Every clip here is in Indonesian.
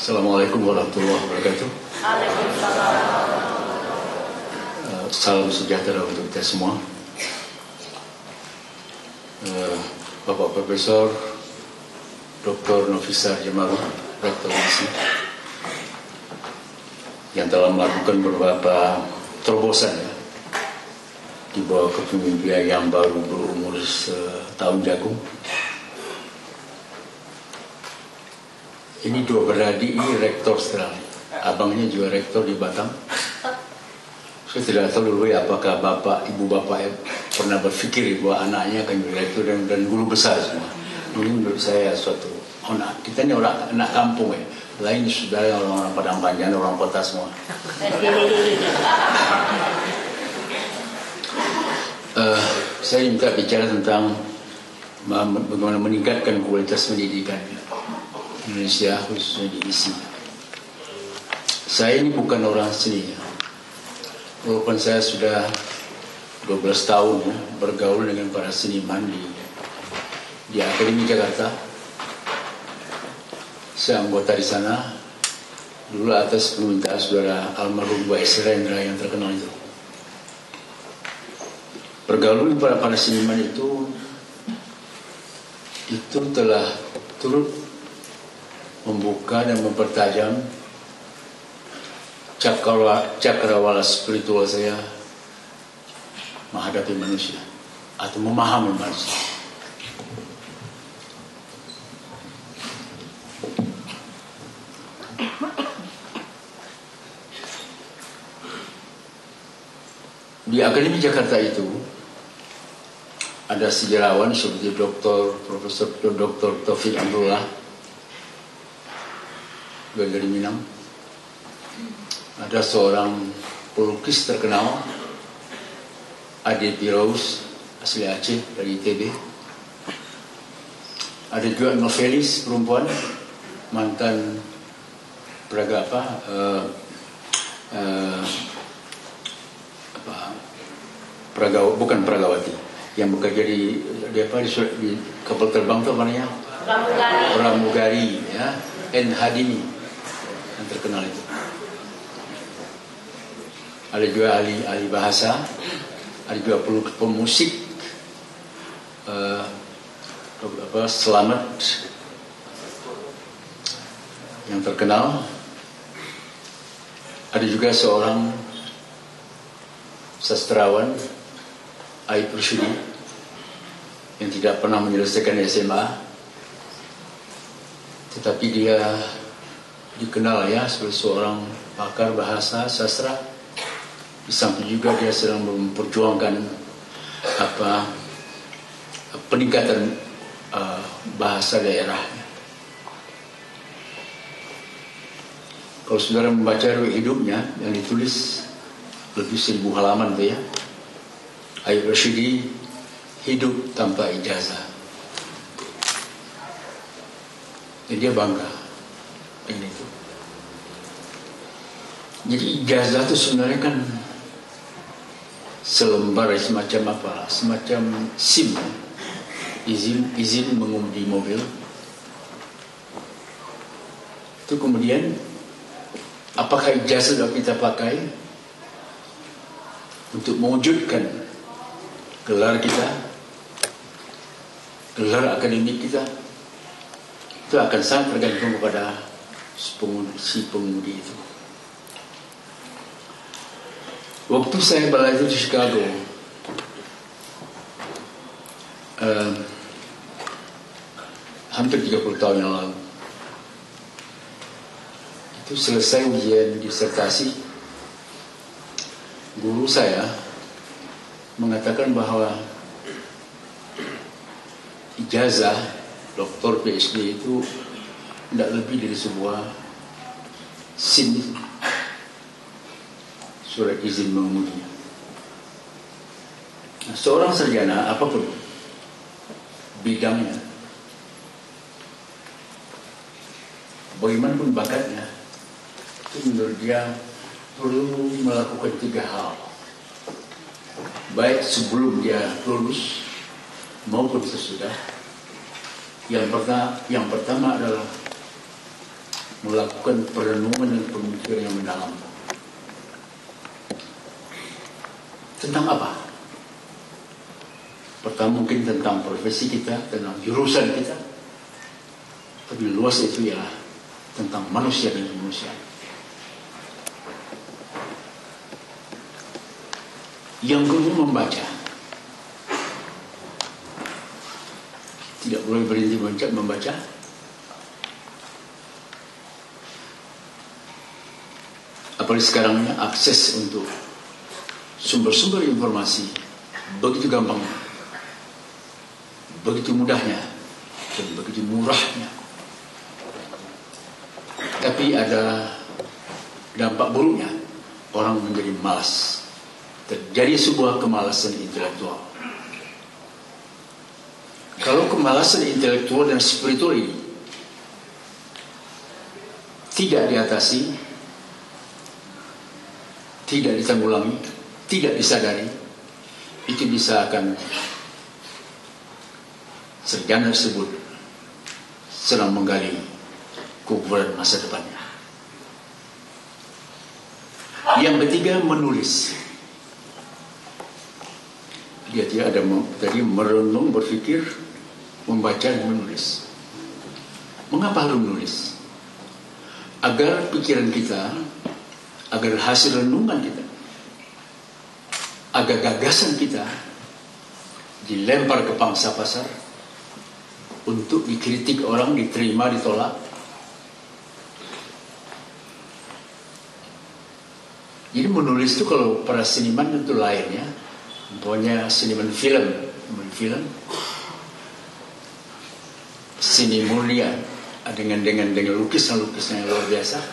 Assalamualaikum warahmatullahi wabarakatuh. Salam sejahtera untuk kita semua. Bapak Profesor Dr. Nofisar Jamaluh, Rektor UISI, yang telah melakukan beberapa terobosan di bawah kepemimpinan yang baru berumur setahun jagung. Ini dua beradik ini rektor sekarang. Abangnya juga rektor di Batam. Saya tidak tahu dulu apakah ibu bapak pernah berpikir bahwa anaknya akan jadi rektor dan guru besar semua. Ini menurut saya suatu kita ini anak kampung ya. Lain saudara orang-orang Padang Panjang, orang kota semua. Saya minta bicara tentang bagaimana meningkatkan kualitas pendidikan Indonesia, khususnya di UISI. Saya ini bukan orang seni ya. Walaupun saya sudah 12 tahun bergaul dengan para seniman di Akademi Jakarta. Saya anggota di sana dulu atas permintaan saudara almarhum Mbak Esrendra yang terkenal itu. Pergaulan para seniman itu telah turut membuka dan mempertajam cakrawala spiritual saya menghadapi manusia atau memahami manusia. Di Akademi Jakarta itu ada sejarawan seperti Profesor Dr. Taufik Abdullah dari Minang. Ada seorang pelukis terkenal, Ade Pirouz, asli Aceh dari ITB. Ada juga novelis perempuan, mantan bukan Pragawati, yang bekerja di kapal terbang itu apa namanya? Pramugari ya, N. Hadimi yang terkenal itu. Ada juga ahli bahasa, ada juga pemusik Selamat yang terkenal. Ada juga seorang sastrawan Aib Rusyidi yang tidak pernah menyelesaikan SMA, tetapi dia dikenal ya sebagai seorang pakar bahasa sastra. Di samping juga dia sedang memperjuangkan peningkatan bahasa daerahnya. Kalau saudara membaca hidupnya yang ditulis lebih 1000 halaman tuh ya, Aib Rusyidi hidup tanpa ijazah. Jadi dia bangga dengan itu. Jadi ijazah itu sebenarnya kan selembar semacam SIM, izin mengemudi mobil. Itu kemudian apakah ijazah yang kita pakai untuk mewujudkan gelar kita, gelar akademik kita, itu akan sangat tergantung kepada si pengemudi itu. Waktu saya belajar di Chicago, hampir 30 tahun yang lalu, itu selesai ujian disertasi, guru saya mengatakan bahwa ijazah doktor PhD itu tidak lebih dari sebuah SIM, surat izin mengemudinya. Nah, seorang sarjana apapun bidangnya, bagaimanapun bakatnya, itu menurut dia perlu melakukan 3 hal, baik sebelum dia lulus maupun sesudah. Yang pertama adalah melakukan perenungan dan pemikiran yang mendalam. Tentang apa? Pertama mungkin tentang profesi kita, tentang jurusan kita. Tapi luas itu ya tentang manusia dan manusia. Yang kedua membaca. Tidak boleh berhenti membaca. Apalagi sekarang akses untuk sumber-sumber informasi begitu gampangnya, begitu mudahnya, dan begitu murahnya. Tapi ada dampak buruknya, orang menjadi malas. Terjadi sebuah kemalasan intelektual. Kalau kemalasan intelektual dan spiritual ini tidak diatasi, tidak ditanggulangi, tidak disadari, itu bisa akan sarjana tersebut sedang menggali kuburan masa depannya. Yang ketiga, menulis. Dia tidak ada tadi merenung, berpikir, membaca dan menulis. Mengapa harus menulis? Agar pikiran kita, agar hasil renungan kita, agar gagasan kita dilempar ke pangsa pasar untuk dikritik orang, diterima, ditolak. Jadi menulis itu kalau para seniman itu lain ya. Umpamanya seniman film, seni murni dengan lukisan yang luar biasa.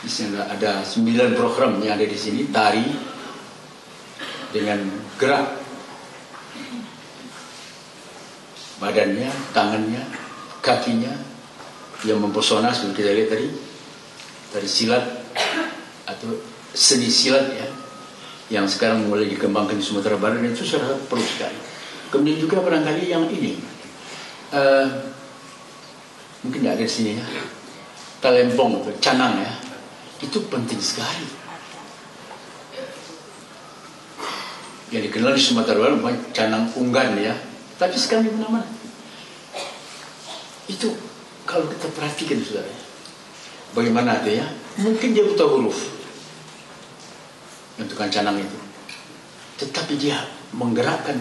Di sini ada 9 program yang ada di sini, tari dengan gerak badannya, tangannya, kakinya yang mempesona seperti kita lihat tadi, tari silat atau seni silat ya, yang sekarang mulai dikembangkan di Sumatera Barat, dan itu sangat perlu sekali. Kemudian juga barangkali yang ini mungkin tidak ada di sini ya, talempong atau canang ya, itu penting sekali. Yang dikenal di Sumatera Barat canang unggan ya, tapi sekarang di mana-mana. Itu kalau kita perhatikan saudara, bagaimana itu ya, mungkin dia buta huruf untuk canang itu, tetapi dia menggerakkan,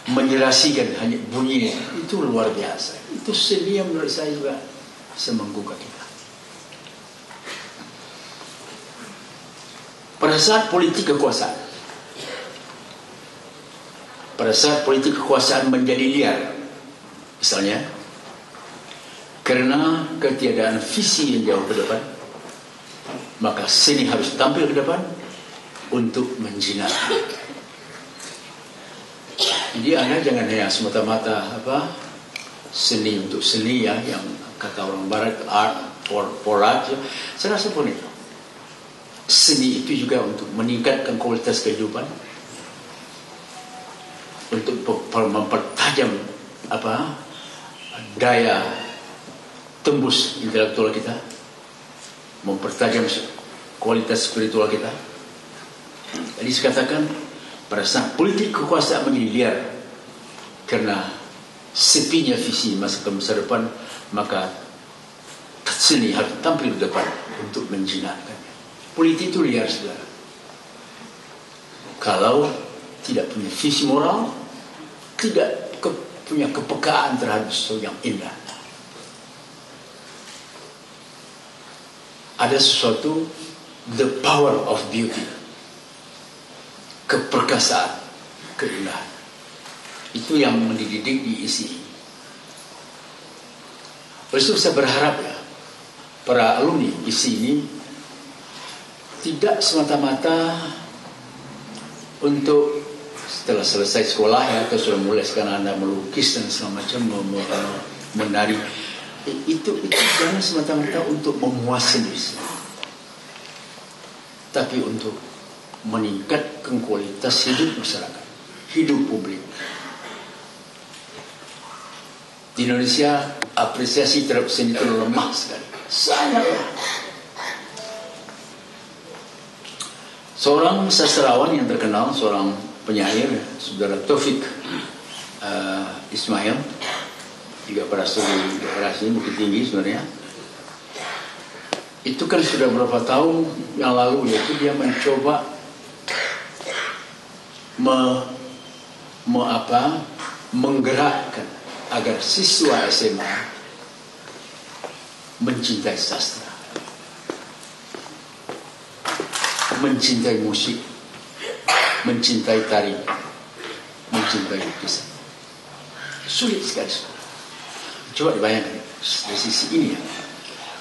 menjelaskan hanya bunyinya, itu luar biasa. Itu seni yang menurut saya juga menggugah kita. Pada saat politik kekuasaan menjadi liar, misalnya karena ketiadaan visi yang jauh ke depan, maka seni harus tampil ke depan untuk menjinakkan. Jadi Anda jangan hanya semata-mata seni untuk seni ya, yang kata orang Barat art for art. Saya rasa pun itu. Seni itu juga untuk meningkatkan kualitas kehidupan, untuk mempertajam daya tembus intelektual kita, mempertajam kualitas spiritual kita. Jadi saya katakan, pada saat politik kekuasaan menjadi liar karena sepinya visi masa depan, maka seni harus tampil di depan untuk menjinakkannya. Politik itu liar saudara. Kalau tidak punya visi moral, tidak punya kepekaan terhadap sesuatu yang indah. Ada sesuatu, the power of beauty, keperkasaan, keindahan. Itu yang mendidik diisi. Oleh itu saya berharap ya, para alumni isi ini tidak semata-mata untuk setelah selesai sekolah ya, atau sudah mulai sekarang Anda melukis dan segala macam, menari. Itu jangan semata-mata untuk memuaskan diri, tapi untuk meningkatkan kualitas hidup masyarakat, hidup publik. Di Indonesia apresiasi terhadap seni itu lemah sekali, sangat lemah. Seorang sastrawan yang terkenal, seorang penyair, saudara Taufik Ismail, juga berasal di daerah sini, Bukit Tinggi sebenarnya. Itu kan sudah berapa tahun yang lalu, yaitu dia mencoba menggerakkan agar siswa SMA mencintai sastra, mencintai musik, mencintai tari, mencintai lukisan. Sulit sekali. Coba dibayangkan dari sisi ini ya.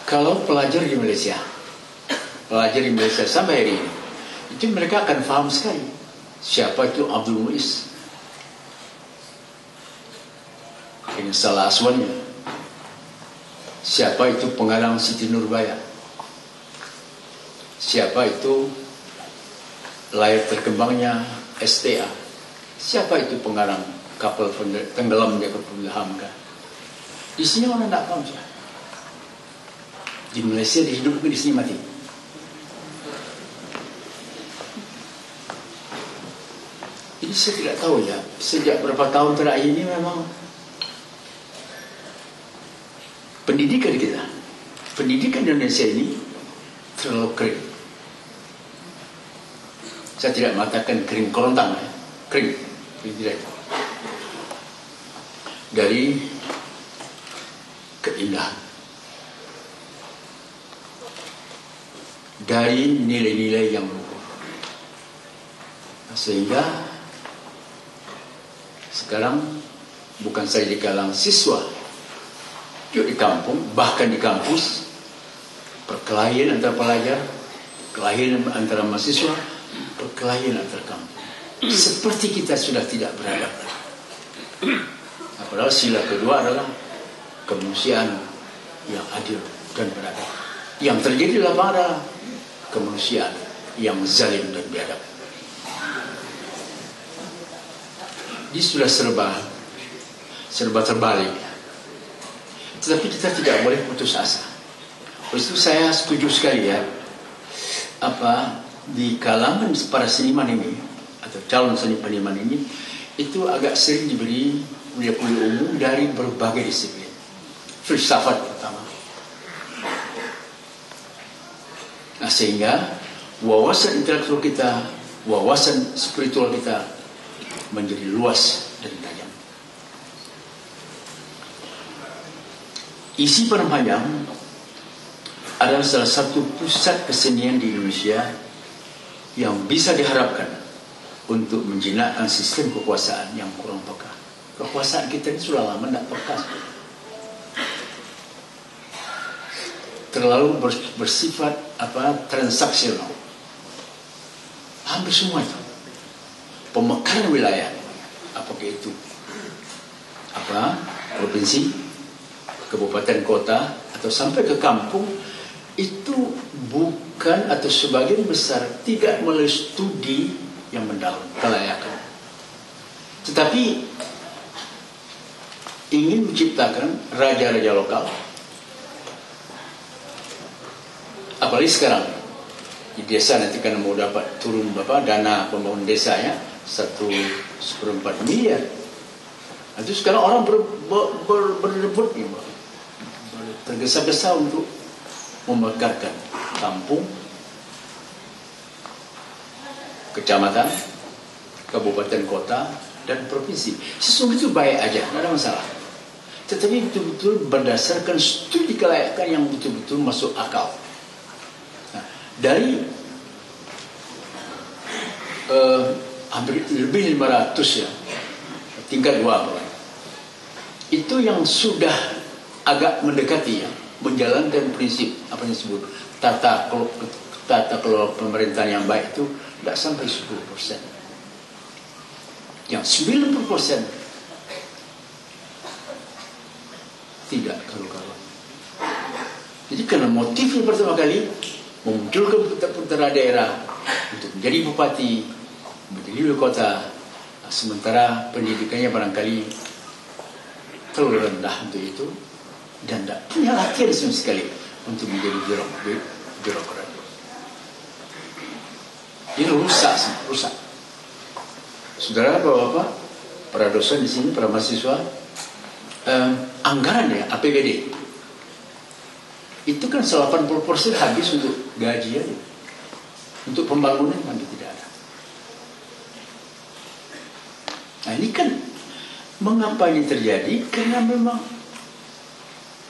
Kalau pelajar di Malaysia sampai hari ini, itu mereka akan paham sekali siapa itu Abdul Muiz, ini salah aswannya, siapa itu pengarang Siti Nurbaya, siapa itu layar terkembangnya STA, siapa itu pengarang kapal tenggelamnya kapal Hamka. Di sini orang tidak paham sih. Di Malaysia dihidup, di sini mati. Jadi saya tidak tahu ya, sejak berapa tahun terakhir ini memang pendidikan di Indonesia ini terlalu kering. Saya tidak mengatakan kering kerontang ya, kering tidak. Dari keindahan, dari nilai-nilai yang luhur, sehingga sekarang bukan saja di kalangan siswa, juga di kampung, bahkan di kampus, perkelahian antara pelajar, perkelahian antara mahasiswa, perkelahian antara kampung, seperti kita sudah tidak beradab. Padahal sila kedua adalah kemanusiaan yang adil dan beradab. Yang terjadi di lapangan adalah kemanusiaan yang zalim dan biadab. Ini sudah serba terbalik. Tetapi kita tidak boleh putus asa. Oleh itu saya setuju sekali ya, di kalangan para seniman ini atau calon seniman ini itu agak sering diberi kuliah umum dari berbagai disiplin. Filsafat pertama. Nah, sehingga wawasan intelektual kita, wawasan spiritual kita menjadi luas dan tajam. Isi Padang adalah salah satu pusat kesenian di Indonesia yang bisa diharapkan untuk menjinakkan sistem kekuasaan yang kurang peka. Kekuasaan kita ini sudah lama tidak peka. Terlalu bersifat transaksional. Hampir semua itu pemekaran wilayah, apakah itu provinsi, kabupaten, kota, atau sampai ke kampung, itu bukan atau sebagian besar tidak melalui studi yang mendalam kelayakan, tetapi ingin menciptakan raja-raja lokal. Apalagi sekarang di desa nanti kan mau dapat turun dana pembangunan desanya 1/4 miliar. Itu sekarang orang berebut nih, tergesa-gesa untuk memekarkan kampung, kecamatan, kabupaten, kota, dan provinsi. Sesungguhnya itu baik aja, tidak ada masalah. Tetapi betul-betul berdasarkan studi kelayakan yang betul-betul masuk akal. Nah, dari hampir lebih 500 ya, tingkat 2 itu yang sudah agak mendekati ya, menjalankan prinsip apa yang disebut tata kelola pemerintahan yang baik itu tidak sampai 10%. Yang 90% tidak karu-karuan. Jadi karena motifnya pertama kali memunculkan putra-putra daerah untuk menjadi bupati, menjadi wali kota, sementara pendidikannya barangkali terlalu rendah untuk itu dan tidak punya latihan sama sekali untuk menjadi birokrat. Ini rusak. Saudara bapak-bapak, para dosen di sini, para mahasiswa, anggaran ya APBD itu kan 80% habis untuk gaji aja. Untuk pembangunan kan tidak ada. Nah ini kan mengapa ini terjadi? Karena memang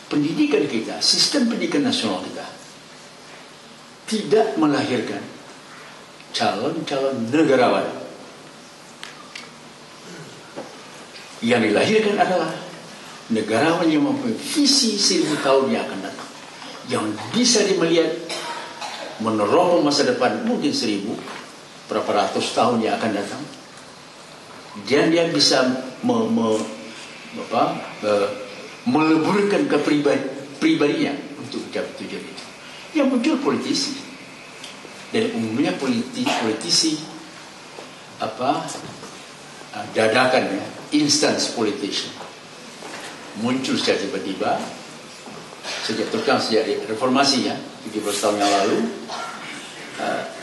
pendidikan kita, sistem pendidikan nasional kita tidak melahirkan calon-calon negarawan. Yang dilahirkan adalah negarawan yang mempunyai visi 1000 tahun yang akan datang, yang bisa melihat meneropong masa depan mungkin 1000 berapa ratus tahun yang akan datang, dan dia bisa meleburkan kepribadinya untuk mencapai tujuan itu. Yang muncul politisi, dan umumnya politisi dadakan ya, instance politician, muncul secara tiba-tiba sejak reformasi ya 17 tahun yang lalu,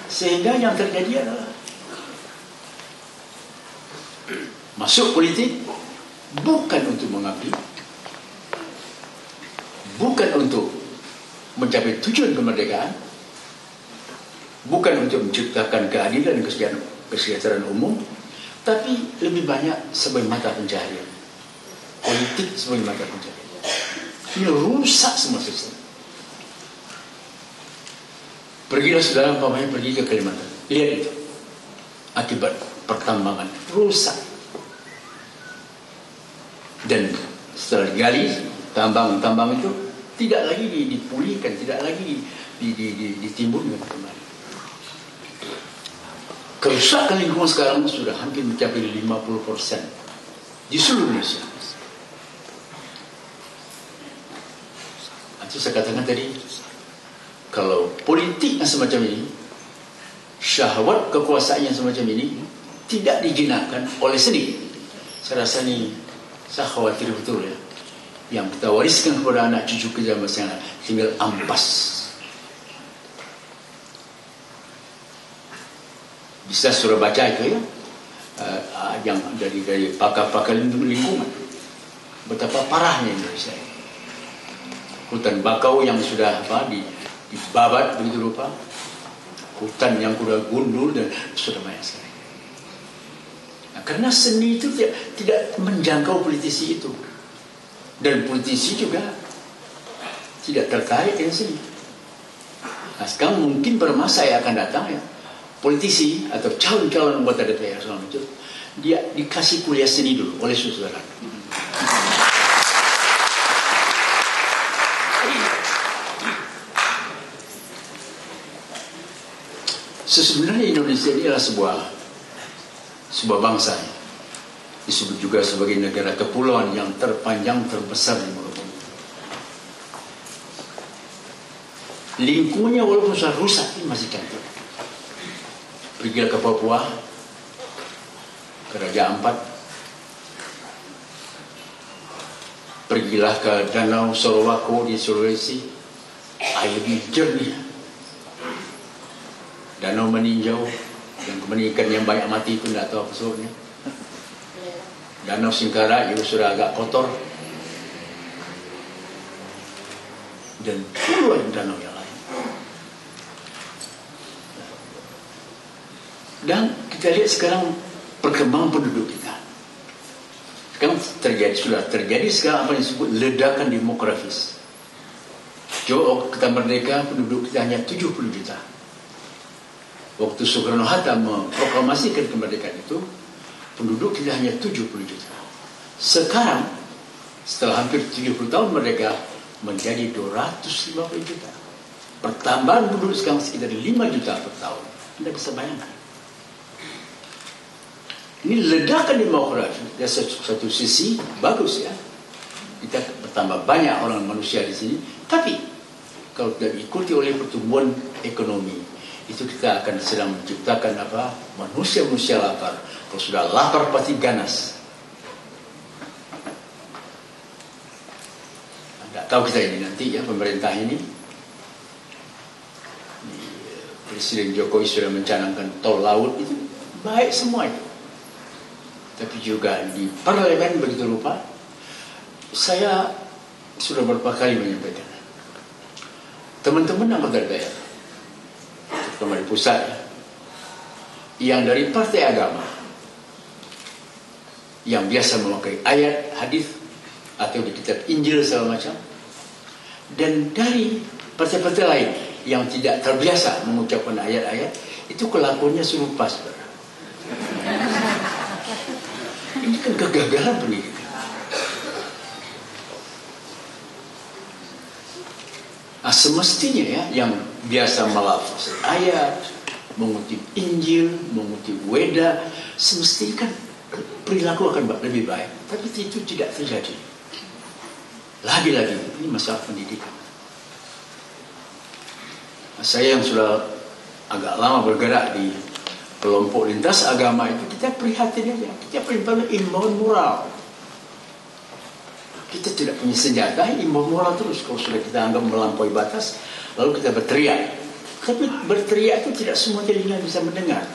sehingga yang terjadi adalah masuk politik bukan untuk mengabdi, bukan untuk mencapai tujuan kemerdekaan, bukan untuk menciptakan keadilan dan kesejahteraan umum, tapi lebih banyak sebagai mata pencaharian. Politik sebagai mata pencaharian. Ini rusak semua sistem. Pergilah saudara, umpamanya pergi ke Kalimantan, lihat itu akibat pertambangan rusak. Dan setelah digali tambang itu tidak lagi dipulihkan, tidak lagi ditimbulkan kembali. Kerusakan lingkungan sekarang sudah hampir mencapai 50% di seluruh Indonesia. Itu saya katakan tadi, kalau politik yang semacam ini, syahwat kekuasaan yang semacam ini tidak dijinakkan oleh seni, saya rasa ini, saya khawatir betul ya, yang kita wariskan kepada anak cucu kita masa tinggal ampas. Bisa sudah baca itu ya, yang dari pakar-pakar lingkungan, betapa parahnya Indonesia. Hutan bakau yang sudah dibabat begitu rupa, hutan yang sudah gundul dan sudah banyak sekali. Nah, karena seni itu tidak menjangkau politisi itu, dan politisi juga tidak tertarik dengan seni. Nah, sekarang mungkin pada masa yang akan datang ya, politisi atau calon-calon anggota DPR selama itu dia dikasih kuliah seni dulu oleh saudara. Sebenarnya Indonesia ini adalah sebuah bangsa, disebut juga sebagai negara kepulauan yang terpanjang terbesar di muka bumi. Lingkungannya walaupun sudah rusak ini masih cantik. Pergilah ke Papua, ke Raja Ampat, pergilah ke Danau Sorowako di Sulawesi, airnya jernih, danau meninjau, yang kemudian ikan yang banyak mati pun tidak tahu apa sebabnya. Danau Singkara juga sudah agak kotor, dan puluhan danau yang lain. Dan kita lihat sekarang perkembangan penduduk kita. Sekarang sudah terjadi sekarang apa yang disebut ledakan demografis. Jauh kita merdeka, penduduk kita hanya 70 juta. Waktu Soekarno-Hatta memproklamasikan kemerdekaan itu, penduduk kita hanya 70 juta. Sekarang, setelah hampir 70 tahun merdeka, menjadi 250 juta. Pertambahan penduduk sekarang sekitar 5 juta per tahun. Anda bisa bayangkan. Ini ledakan demografi. Dari satu sisi bagus ya, kita bertambah banyak orang manusia di sini. Tapi kalau tidak diikuti oleh pertumbuhan ekonomi, itu kita akan sedang menciptakan manusia-manusia lapar. Kalau sudah lapar pasti ganas. Tak tahu kita ini nanti ya, pemerintah ini. Presiden Jokowi sudah mencanangkan tol laut, itu baik semua itu. Tapi juga di parlemen begitu rupa. Saya sudah beberapa kali menyampaikan, teman-teman anggota daerah, terutama di pusat, yang dari partai agama, yang biasa memakai ayat, hadis atau di kitab Injil segala macam, dan dari partai-partai lain yang tidak terbiasa mengucapkan ayat-ayat, itu kelakuannya serupa, saudara. Ini kan kegagalan pendidikan. Nah, semestinya ya, yang biasa melafaz ayat, mengutip Injil, mengutip Weda, semestinya kan perilaku akan lebih baik. Tapi itu tidak terjadi. Lagi-lagi, ini masalah pendidikan. Nah, saya yang sudah agak lama bergerak di kelompok lintas agama itu, kita prihatin aja. Kita prihatin imbauan moral. Kita tidak punya senjata, imbauan moral terus. Kalau sudah kita anggap melampaui batas, lalu kita berteriak. Tapi berteriak itu tidak semua telinga bisa mendengar.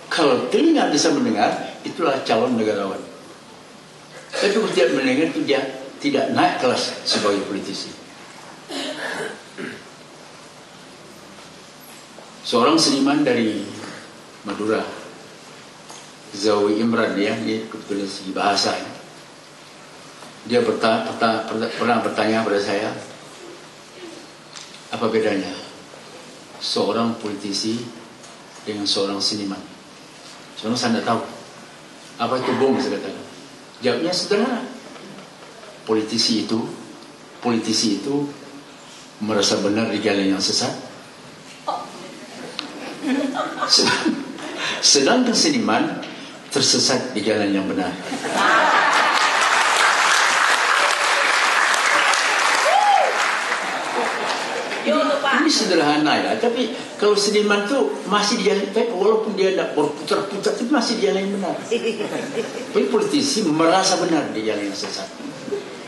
Kalau telinga bisa mendengar, itulah calon negarawan. Tapi kalau tidak mendengar, itu dia tidak naik kelas sebagai politisi. Seorang seniman dari Madura, Zawi Imran, dia kebetulan segi bahasa. Dia pernah bertanya pada saya, apa bedanya seorang politisi dengan seorang seniman? Seorang saya tidak tahu. Apa itu bom, saya katakan. Jawabnya sederhana. Politisi itu merasa benar di jalan yang sesat. Sedangkan seniman tersesat di jalan yang benar. Ini sederhana ya, tapi kalau seniman tuh masih di jalan, walaupun dia tidak berputar-putar, tapi masih di jalan yang benar. Tapi politisi merasa benar di jalan yang sesat.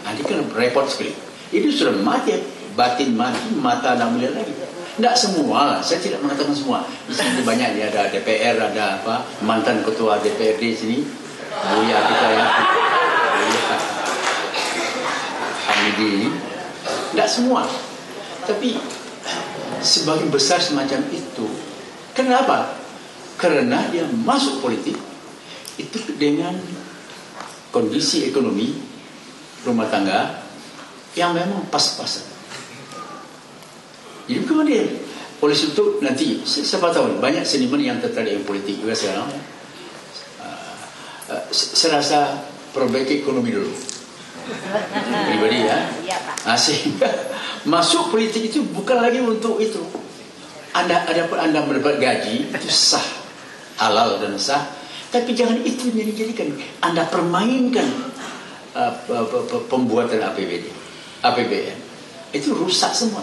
Nah, ini kan repot sekali. Itu sudah mati, batin mati, mata tidak melihat lagi. Tidak semua lah, saya tidak mengatakan semua. Di sini banyak ya, ada DPR, ada apa, mantan ketua DPRD sini, Buya kita ya, Buya Hamidi ini. Tidak semua, tapi sebagian besar semacam itu. Kenapa? Karena dia masuk politik itu dengan kondisi ekonomi rumah tangga yang memang pas-pasan. Jadi kemudian oleh itu nanti siapa tahu banyak seniman yang tertarik dengan politik juga sekarang. Saya rasa perbaiki ekonomi dulu. Pribadi ya. Sehingga masuk politik itu bukan lagi untuk itu. Anda mendapat gaji itu sah, halal dan sah. Tapi jangan itu dijadikan Anda permainkan pembuatan APBN. Itu rusak semua.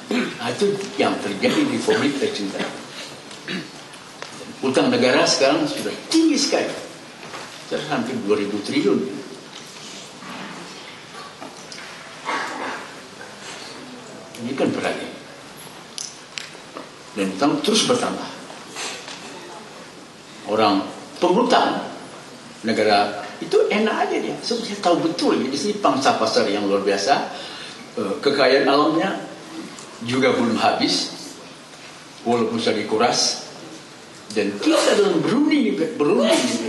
Nah, itu yang terjadi di Republik tercinta. Utang negara sekarang sudah tinggi sekali, sudah hampir 2.000 triliun. Ini kan berarti, dan utang terus bertambah. Orang penghutang negara itu enak aja dia, sebenarnya tahu betul ya, di sini pangsa pasar yang luar biasa, kekayaan alamnya juga belum habis, walaupun sudah dikuras. Dan kita dalam berunding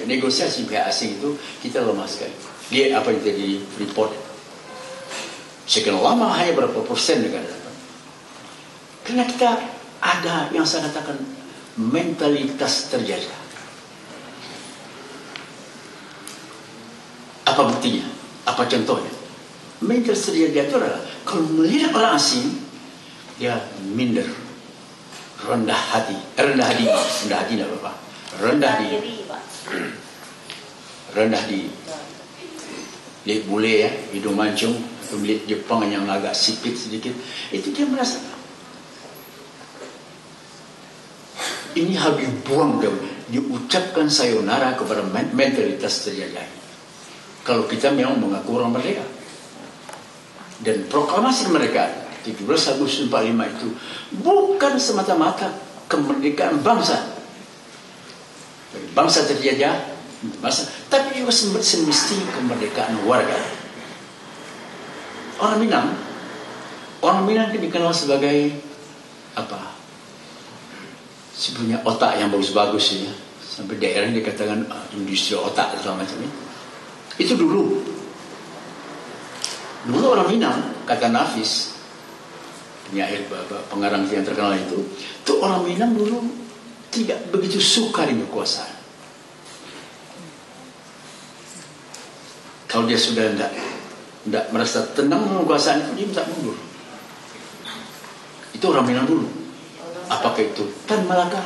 negosiasi pihak asing itu kita lemah sekali. Lihat apa yang terjadi Freeport. Sekian lama hanya berapa persen negara dapat. Karena kita ada yang saya katakan mentalitas terjaga. Apa buktinya? Apa contohnya? Mentalitas terjaga itu adalah kalau melihat orang asing, dia minder, rendah hati tidak apa-apa, rendah diri. Lihat bule ya, hidung mancung, lihat Jepang yang agak sipit sedikit, itu dia merasa ini harus dibuang, diucapkan sayonara kepada mentalitas terjajah. kalau kita memang mengaku orang merdeka. Dan proklamasi kemerdekaan 17 Agustus 45 itu bukan semata-mata kemerdekaan bangsa. Bangsa terjajah, tapi juga semestinya kemerdekaan warga. Orang Minang dikenal sebagai apa? Sebenarnya otak yang bagus-bagus ya. Sampai daerah yang dikatakan industri otak dan macam ini. Itu dulu orang Minang, kata Nafis, penyair pengarang yang terkenal itu orang Minang dulu tidak begitu suka dengan kekuasaan. Kalau dia sudah tidak merasa tenang dengan kekuasaan itu, dia bisa mundur. Itu orang Minang dulu. Apakah itu Tan Malaka?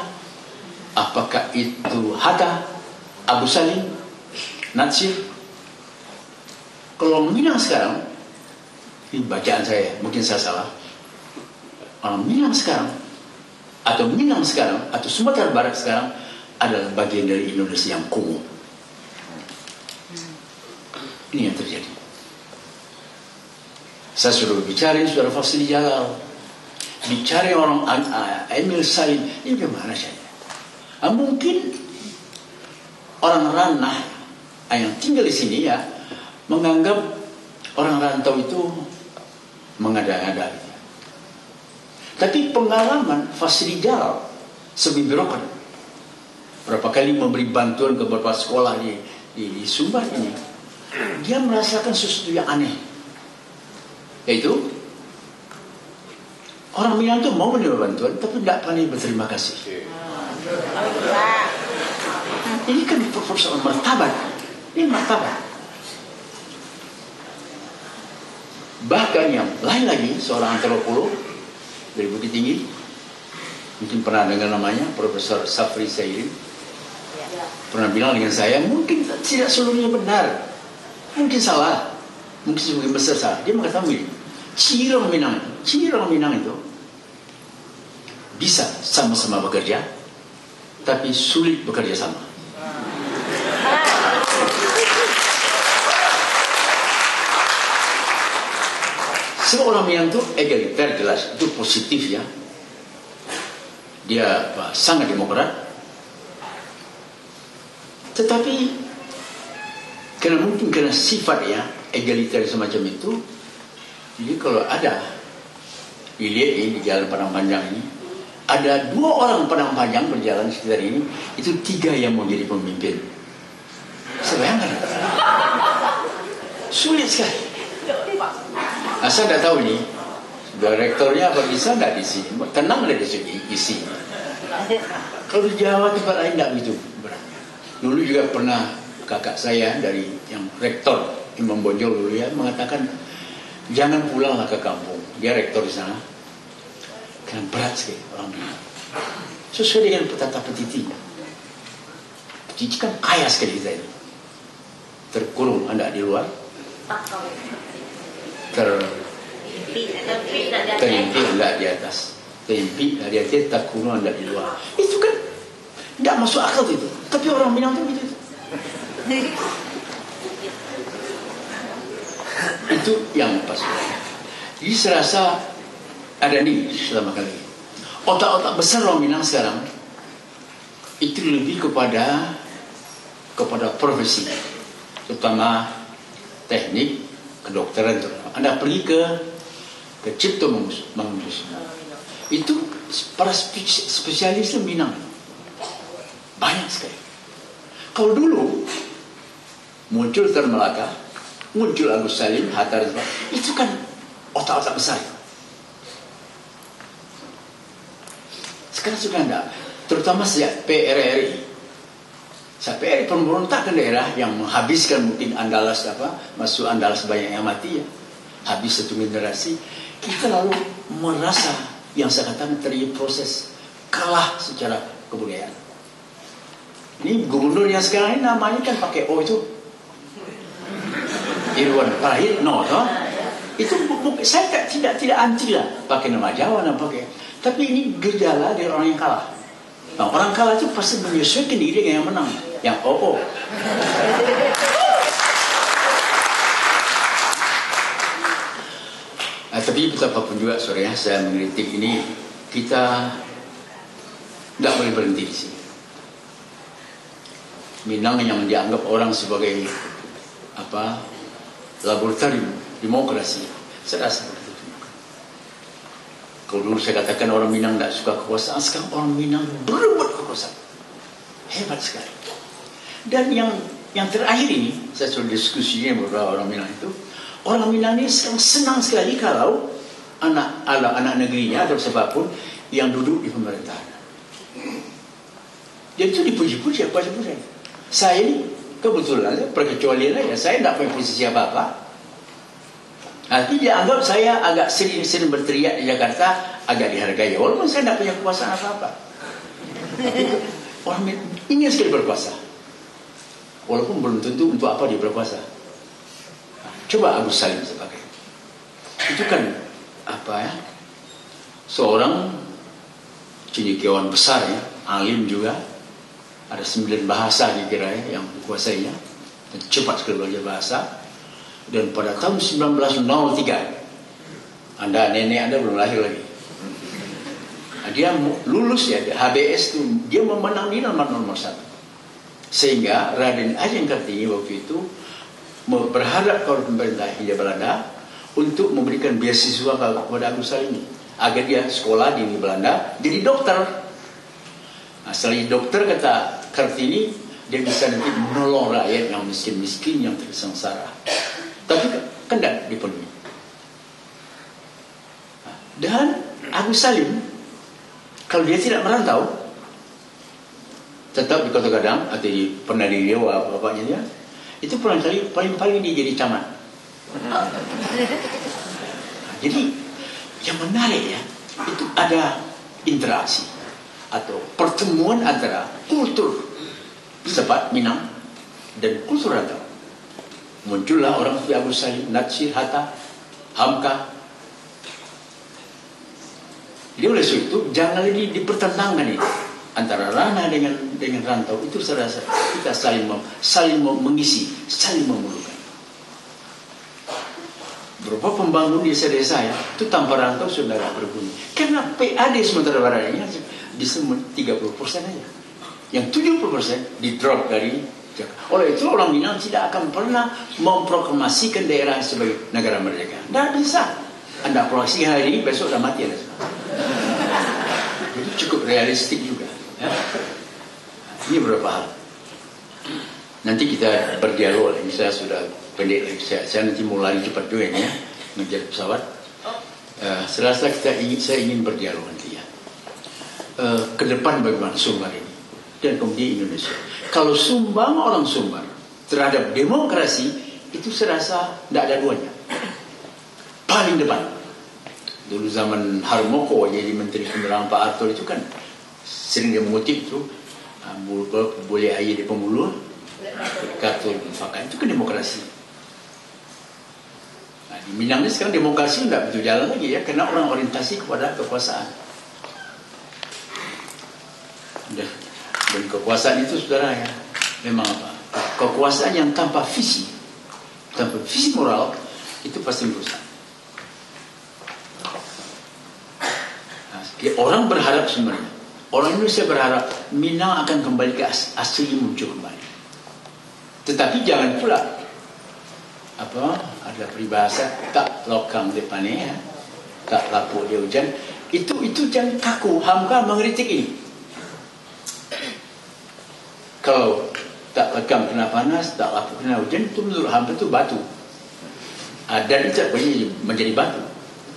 Apakah itu Hatta, Abu Salim, Natsir? Kalau Minang sekarang, ini bacaan saya, mungkin saya salah. Orang Minang sekarang, atau Minang sekarang, atau Sumatera Barat sekarang adalah bagian dari Indonesia yang kumuh. Ini yang terjadi. Saya sudah berbicara, saudara Fasli Jalal, bicara orang Emil Salim, ini bagaimana saya? Mungkin orang ranah yang tinggal di sini ya menganggap orang rantau itu mengada-ada. Tapi pengalaman Fasli Jalal sebagai birokrat, berapa kali memberi bantuan ke beberapa sekolah di Sumbar ini, dia merasakan sesuatu yang aneh, yaitu orang Minang itu mau menerima bantuan tapi tidak pandai berterima kasih. Ini kan persoalan martabat. Ini martabat. Bahkan yang lain lagi, seorang antropolog dari Bukit Tinggi, mungkin pernah dengar namanya, Profesor Safri Sairin, pernah bilang dengan saya, mungkin tidak seluruhnya benar, mungkin salah, mungkin sebagian besar salah. Dia mengatakan begini, ciri orang Minang itu bisa sama-sama bekerja, tapi sulit bekerja sama. Sebab orang Minang itu egaliter, jelas, itu positif ya. Dia sangat demokrat. Tetapi karena sifatnya egaliter semacam itu, jadi kalau ada dilihat ini di Jalan Padang Panjang ini, ada 2 orang Padang Panjang berjalan di sekitar ini, itu 3 yang mau jadi pemimpin. Saya bayangkan, sulit sekali. Saya tidak tahu nih, rektornya apa bisa nggak di sini? Tenang ada di sini isi. Kalau di Jawa tempat lain tidak begitu berat. Dulu juga pernah kakak saya dari yang rektor Imam Bonjol dulu ya mengatakan jangan pulanglah ke kampung. Dia rektor di sana. Karena berat sekali orang Minang. Sesuai dengan petata petiti. Petiti kan kaya sekali kita ini. Terkurung anda di luar. Terimpi anda di atas. Terimpi di atas, terkurung anda di luar. Itu kan tidak masuk akal itu. Tapi orang Minang itu begitu. Itu yang pas. Jadi saya rasa ada nih selama kali. Otak-otak besar orang Minang sekarang itu lebih kepada profesi, terutama teknik, kedokteran. Anda pergi ke Cipto Mangunkusumo, itu para spesialis Minang banyak sekali. Kalau dulu muncul Tan Malaka, muncul Agus Salim, Hatta, itu kan otak-otak besar. Sekarang sudah tidak, terutama sejak PRRI. Sampai pemberontakan daerah yang menghabiskan mungkin Andalas masuk Andalas banyak yang mati ya, habis satu generasi. Kita lalu merasa yang saya katakan terjadi proses kalah secara kebudayaan. Ini gubernur yang sekarang ini namanya kan pakai O itu, Irwan Parahit, toh? Itu saya tidak anti lah pakai nama Jawa dan pakai, tapi ini gejala dari orang yang kalah. Nah, orang kalah itu pasti menyesuaikan diri dengan yang menang, yang Tapi betapapun juga sore saya mengkritik ini, kita nggak boleh berhenti di sini. Minang yang dianggap orang sebagai laboratorium demokrasi, saya rasa begitu. Kalau dulu saya katakan orang Minang tidak suka kekuasaan, sekarang orang Minang berebut kekuasaan. Hebat sekali. Dan yang terakhir ini, saya sudah diskusinya beberapa orang Minang itu, orang Minang ini sekarang senang sekali kalau anak negerinya atau siapapun yang duduk di pemerintahan. Jadi itu dipuji-puji, puji-puji. Saya ini kebetulan perkecualian aja, saya tidak punya posisi apa-apa. Nanti dia anggap saya agak sering berteriak di Jakarta, agak dihargai, walaupun saya tidak punya kekuasaan apa-apa. Orang ingin sekali berkuasa, walaupun belum tentu untuk apa dia berkuasa. Coba Agus Salim sebagai itu kan seorang cendekiawan besar ya, alim juga, ada 9 bahasa dikira ya, yang dikuasainya, dan cepat sekali belajar bahasa. Dan pada tahun 1903, nenek Anda belum lahir lagi, dia lulus ya, HBS itu dia memenang di nomor 1. Sehingga Raden Ajeng Kartini waktu itu berharap kepada pemerintah Hindia Belanda untuk memberikan beasiswa kepada Agus Salim agar dia sekolah di Belanda jadi dokter. Nah, setelah jadi dokter, kata Kartini, dia bisa nanti menolong rakyat yang miskin-miskin, yang tersengsara. Tapi kan tidak dipenuhi. Dan Agus Salim, kalau dia tidak merantau, tetap di Kota Gadang atau pernah di Riau bapaknya dia, itu paling dia jadi camat. Jadi yang menarik ya, itu ada interaksi atau pertemuan antara kultur sepat Minang dan kultur rantau. Muncullah orang seperti Agus Salim, Natsir, Hatta, Hamka. Jadi oleh sebab itu jangan lagi dipertentangkan ini antara ranah dengan rantau. Itu saya rasa kita saling mengisi, saling memerlukan. Beberapa pembangun di desa-desa ya, itu tanpa rantau saudara berbunyi. Karena PAD Sumatera Barat ini di 30% aja. Yang 70% di drop dari Jakarta. Oleh itu orang Minang tidak akan pernah memproklamasikan daerah sebagai negara merdeka. Tidak bisa. Anda proklamasi hari ini, besok sudah mati Anda. Itu cukup realistik juga. Ya. Ini beberapa hal. Nanti kita berdialog. Saya sudah pendek. Saya nanti mau lari cepat juga ya, mengejar pesawat. Selasa saya ingin berdialog nanti ya. Ke depan bagaimana Sumbar ini dan kemudian Indonesia. Kalau sumbang orang Sumbar terhadap demokrasi, itu saya rasa tidak ada duanya. Paling depan. Dulu zaman Harmoko jadi Menteri Penerangan Pak Harto itu kan sering dia mengutip itu, boleh air di pemuluh, kartu fakat, itu kan demokrasi. Nah, di Minang ini sekarang demokrasi tidak betul jalan lagi ya, karena orang orientasi kepada kekuasaan. Dan kekuasaan itu saudara ya, memang kekuasaan yang tanpa visi moral, itu pasti merusak. Orang berharap sebenarnya, orang Indonesia berharap Minang akan kembali ke asli, muncul kembali. Tetapi jangan pula ada peribahasa tak lokang depannya ya, tak lapuk dia hujan. Itu jangan kaku. Hamka mengkritik ini. Kalau tak lekang kena panas, tak lapuk kena hujan, itu menurut Hamka itu batu. Adat itu menjadi batu.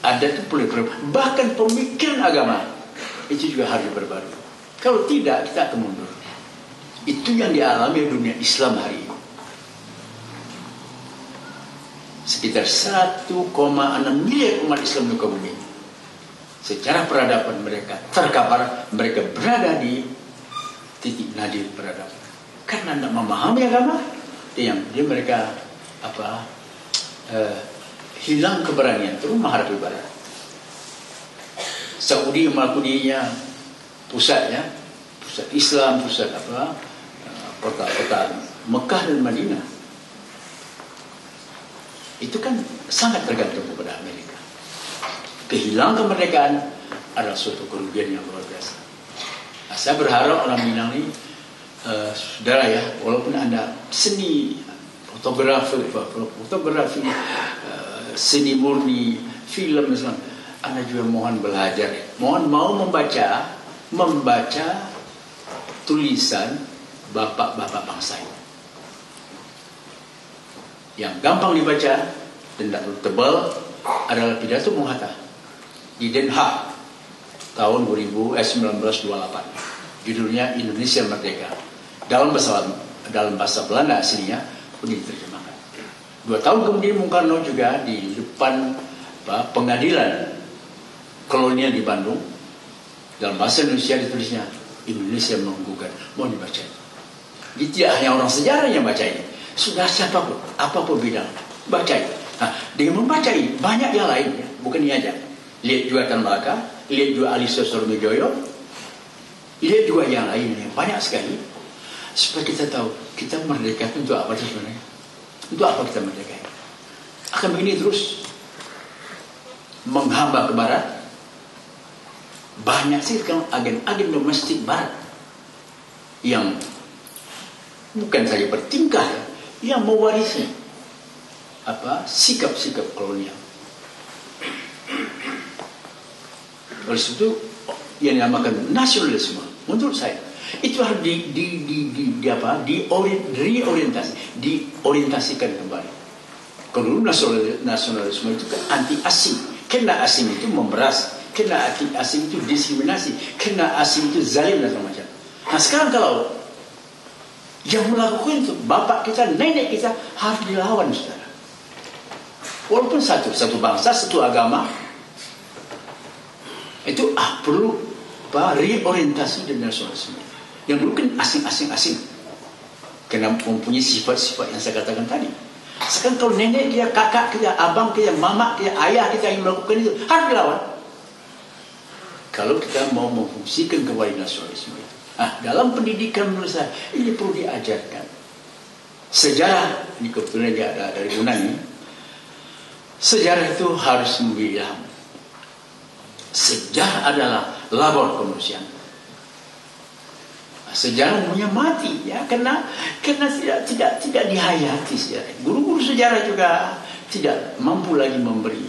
Adat itu perlu. Bahkan pemikiran agama itu juga harus berbaru. Kalau tidak, kita akan mundur. Itu yang dialami dunia Islam hari ini. Sekitar 1,6 miliar umat Islam di muka bumi. Secara peradaban mereka terkapar, mereka berada di titik nadir peradaban. Karena tidak memahami agama, mereka hilang keberanian, terus menghadap ibadah. Saudi mengakuninya pusat Islam, pusat kota Mekah dan Madinah. Itu kan sangat tergantung kepada Amerika. kehilangan kemerdekaan adalah suatu kerugian yang luar biasa. Nah, saya berharap orang Minang ini, saudara ya, walaupun Anda seni, fotografi, seni murni, film, misalnya, Anda juga mohon belajar, mohon mau membaca tulisan bapak-bapak bangsa ini. Yang gampang dibaca dan tidak tebal adalah pidato Bung Hatta di Den Haag tahun 1928. Judulnya Indonesia Merdeka. Dalam bahasa Belanda aslinya pun diterjemahkan. 2 tahun kemudian Bung Karno juga di depan pengadilan kolonial di Bandung, dalam bahasa Indonesia ditulisnya Indonesia menggugat. Mau dibaca. Jadi tidak hanya orang sejarah yang baca ini, sudah siapapun, apapun bidang, baca ini. Nah, dengan membaca ini banyak yang lain, ya. Bukan ini aja. Lihat juga Tan Malaka, lihat juga Alisio Sormijoyo, lihat juga yang lainnya, banyak sekali. Supaya kita tahu kita merdeka untuk apa sebenarnya? Untuk apa kita merdeka? Akan begini terus menghamba ke barat. Banyak sih kan agen-agen domestik barat yang bukan saja bertingkah, yang mewarisi sikap-sikap kolonial. Oleh itu yang dinamakan nasionalisme, menurut saya itu harus diorientasikan kembali. Kalau nasionalisme itu kan anti asing, karena asing itu memeras, karena anti asing itu diskriminasi, karena asing itu zalim dan macam. Nah sekarang kalau yang melakukan itu bapak kita, nenek kita harus dilawan, saudara. Walaupun satu bangsa, satu agama, itu perlu reorientasi dan nasionalisme. Yang dulu kan asing, karena mempunyai sifat-sifat yang saya katakan tadi. Sekarang kalau nenek kita, kakak kita, abang kita, mama kita, ayah kita yang melakukan itu harus dilawan. Kalau kita mau memfungsikan kembali nasionalisme itu. Dalam pendidikan menurut saya ini perlu diajarkan. Sejarah, ini kebetulan dia ada dari Yunani. Sejarah itu harus memberi ilham. Sejarah adalah labor kemanusiaan. Sejarah umumnya mati, ya, karena tidak dihayati sejarah. Guru-guru sejarah juga tidak mampu lagi memberi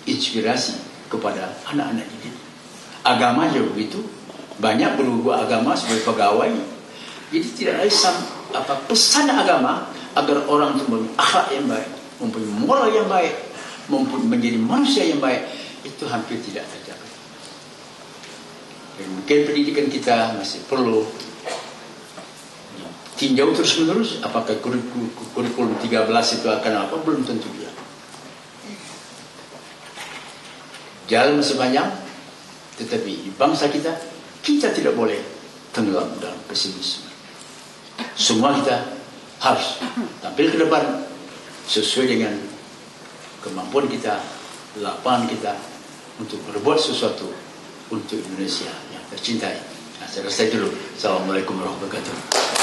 inspirasi kepada anak-anak didik. Agama juga begitu. Banyak guru-guru agama sebagai pegawai, jadi tidak ada pesan agama agar orang itu mempunyai akhlak yang baik, mempunyai moral yang baik, menjadi manusia yang baik, itu hampir tidak terjaga. Dan mungkin pendidikan kita masih perlu tinjau terus menerus. Apakah kurikulum 13 itu akan apa? Belum tentu juga. Jalan masih banyak, tetapi di bangsa kita tidak boleh tenggelam dalam pesimisme. Semua kita harus tampil ke depan sesuai dengan kemampuan kita, lapangan kita untuk berbuat sesuatu untuk Indonesia yang tercintai. Saya rasa dulu. Assalamualaikum warahmatullahi wabarakatuh.